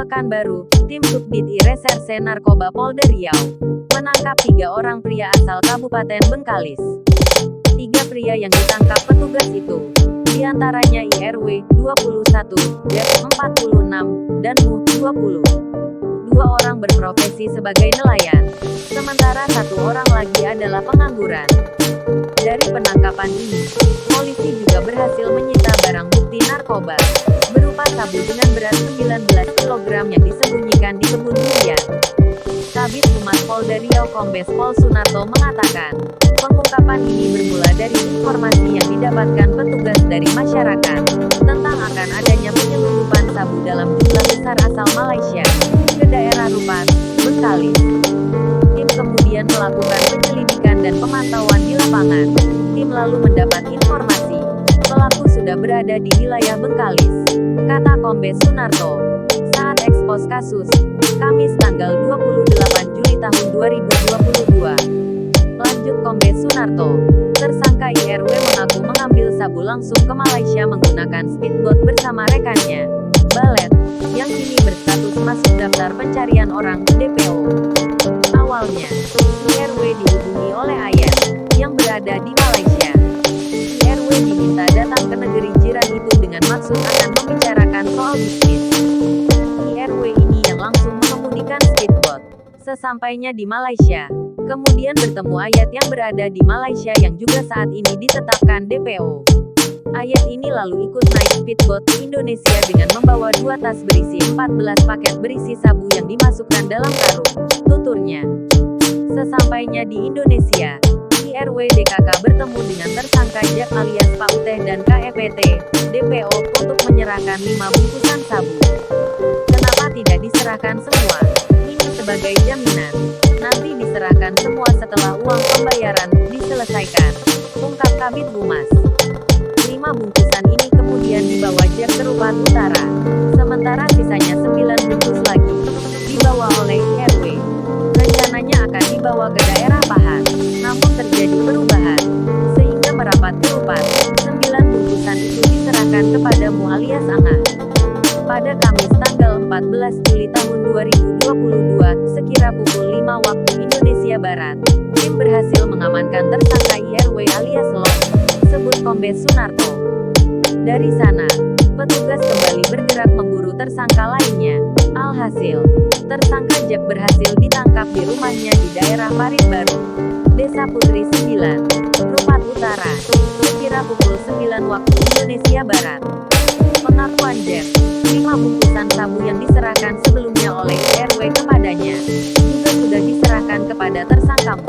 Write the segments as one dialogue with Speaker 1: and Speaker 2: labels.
Speaker 1: Pekanbaru, tim Subdit Reserse Narkoba Polda Riau menangkap 3 orang pria asal Kabupaten Bengkalis. 3 pria yang ditangkap petugas itu diantaranya IRW 21, Dep 46, dan Mu 20. 2 orang berprofesi sebagai nelayan, sementara 1 orang lagi adalah pengangguran. Dari penangkapan ini, polisi juga berhasil menyita barang bukti narkoba berupa sabu dengan berat 19 kg yang disembunyikan di kebun durian. Kabid Humas Polda Riau Kombes Pol Sunarto mengatakan, pengungkapan ini bermula dari informasi yang didapatkan petugas dari masyarakat tentang akan adanya penyelundupan sabu dalam jumlah besar asal Malaysia ke daerah Rupat, Bengkalis. Tim kemudian melakukan penyelidikan dan pemantauan di lapangan. Tim lalu mendapat informasi pelaku sudah berada di wilayah Bengkalis, kata Kombes Sunarto saat ekspos kasus Kamis tanggal 28 Juli tahun 2022. Lanjut Kombes Sunarto, tersangka IRW mengaku mengambil sabu langsung ke Malaysia menggunakan speedboat bersama rekannya, Balet, yang kini berstatus masuk daftar pencarian orang (DPO). Awalnya, IRW dihubungi oleh Ayat, yang berada di Malaysia. IRW diminta datang ke negeri jiran itu dengan maksud akan membicarakan soal bisnis. IRW ini yang langsung mengemudikan speedboat. Sesampainya di Malaysia, kemudian bertemu Ayat yang berada di Malaysia yang juga saat ini ditetapkan DPO. Ayat ini lalu ikut naik speedboat ke Indonesia dengan membawa 2 tas berisi 14 paket berisi sabu yang dimasukkan dalam karung, tuturnya. Sesampainya di Indonesia, IRW DKK bertemu dengan tersangka Jack alias Pak Uteh dan KEPT, DPO, untuk menyerahkan 5 bungkusan sabu. Kenapa tidak diserahkan semua? Ini sebagai jaminan. Nanti diserahkan semua setelah uang pembayaran diselesaikan, ungkap Kabid Humas. 5 bungkusan ini kemudian dibawa Jack ke Rupat Utara, sementara sisanya 9 bungkus lagi dibawa oleh IRW. Rencananya akan dibawa ke daerah Pahat, namun terjadi perubahan, sehingga merapat ke Rupat. 9 bungkusan itu diserahkan kepada Mu alias Angah. Pada Kamis tanggal 14 Juli tahun 2022, sekira pukul 5 waktu Indonesia Barat, tim berhasil mengamankan tersangka IRW alias Lot, sebut Kombes Sunarto. Dari sana, petugas kembali bergerak memburu tersangka lainnya. Alhasil, tersangka Jack berhasil ditangkap di rumahnya di daerah Paritbaru, Desa Putri 9, Rupat Utara, sekira pukul 9 waktu Indonesia Barat. Pengakuan Jack, 5 bungkusan sabu yang diserahkan sebelumnya oleh IRW kepadanya, juga sudah diserahkan kepada tersangka Mu.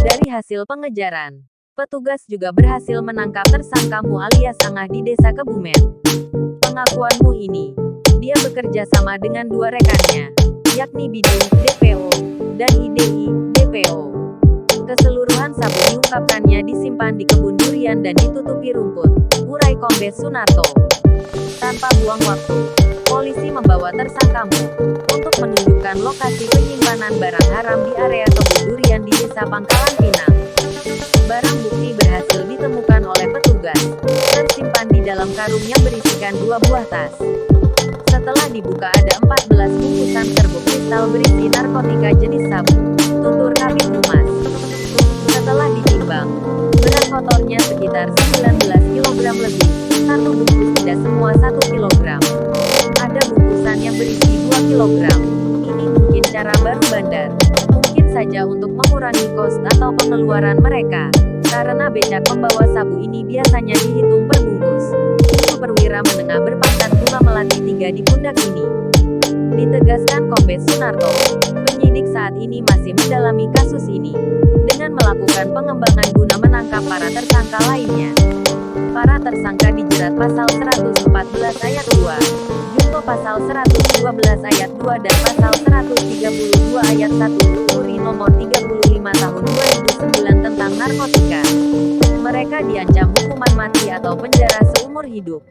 Speaker 1: Dari hasil pengejaran, petugas juga berhasil menangkap tersangka Mu alias Angah di Desa Kebumen. Pengakuan Mu ini, dia bekerja sama dengan 2 rekannya, yakni Bidung, DPO, dan IDI, DPO. Keseluruhan sabu diungkapkannya disimpan di kebun durian dan ditutupi rumput, urai Kombes Sunarto. Tanpa buang waktu, polisi membawa tersangka Mu untuk menunjukkan lokasi penyimpanan barang haram di area kebun durian di Desa Pangkalan Pinang. Barang bukti berhasil ditemukan oleh petugas, tersimpan di dalam karung yang berisikan 2 buah tas. Setelah dibuka ada 14 bungkusan serbuk kristal berisi narkotika jenis sabu, tutur Kabid Humas. Setelah ditimbang, berat kotornya sekitar 19 kg lebih, 1 bungkus tidak semua 1 kg. Ada bungkusan yang berisi 2 kg. Ini mungkin cara baru bandar. Mungkin saja untuk mengurangi kos atau pengeluaran mereka. Karena becak pembawa sabu ini biasanya dihitung per bungkus. Itu perwira menengah berpangkat Bunga Melati 3 di pundak ini, ditegaskan Kombes Sunarto. Penyidik saat ini masih mendalami kasus ini dengan melakukan pengembangan guna menangkap para tersangka lainnya. Para tersangka dijerat pasal 114 ayat 2, junto pasal 112 ayat 2 dan pasal 132 ayat 1 UU nomor 35 tahun 2009 tentang narkotika. Mereka diancam hukuman mati atau penjara seumur hidup.